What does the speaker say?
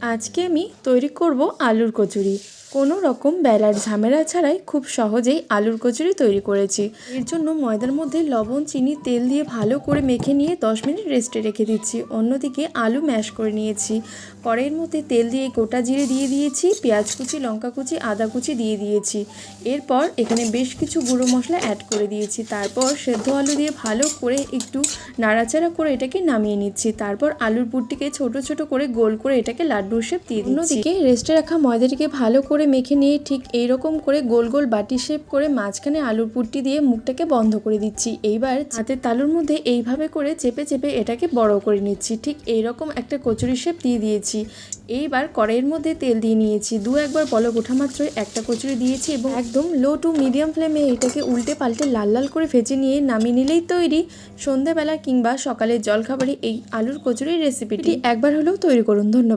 আজকে আমি তৈরি করব আলুর কচুরি। কোনো রকম বেলার ঝামেলা ছাড়াই খুব সহজেই আলুর কচুরি তৈরি করেছি। এর জন্য ময়দার মধ্যে লবণ, চিনি, তেল দিয়ে ভালো করে মেখে নিয়ে 10 মিনিট রেস্টে রেখে দিচ্ছি। অন্যদিকে আলু ম্যাশ করে নিয়েছি। কড়াইয়ের মধ্যে তেল দিয়ে গোটা জিরে দিয়ে দিয়েছি, পেঁয়াজ কুচি, লঙ্কা কুচি, আদা কুচি দিয়ে দিয়েছি। এরপর এখানে বেশ কিছু গুঁড়ো মশলা অ্যাড করে দিয়েছি। তারপর সেদ্ধ আলু দিয়ে ভালো করে একটু নাড়াচাড়া করে এটাকে নামিয়ে নিচ্ছি। তারপর আলুর পুরটিকে ছোট ছোট করে গোল করে এটাকে লাড্ডুর শেপ দিয়ে দিচ্ছি। অন্যদিকে রেস্টে রাখা ময়দাটিকে ভালো করে মেখে নিয়ে ঠিক এইরকম করে গোল গোল বাটি শেপ করে মাঝখানে আলুর পুরটি দিয়ে মুখটাকে বন্ধ করে দিচ্ছি। এইবার হাতের তালুর মধ্যে এইভাবে করে চেপে চেপে এটাকে বড় করে নিচ্ছি। ঠিক এইরকম একটা কচুরি শেপ দিয়ে দিয়েছি। এইবার কড়াইয়ের মধ্যে তেল দিয়ে নিয়েছি। একবার বলক ওঠা মাত্রই একটা কচুরি দিয়েছি এবং একদম লো টু মিডিয়াম ফ্লেমে এটাকে উল্টে পাল্টে লাল লাল করে ভেজে নিয়ে নামিয়ে নিলেই তৈরি সন্ধ্যাবেলা কিংবা সকালের জলখাবারে এই আলুর কচুরির রেসিপিটি। একবার হলেও তৈরি করুন। ধন্যবাদ।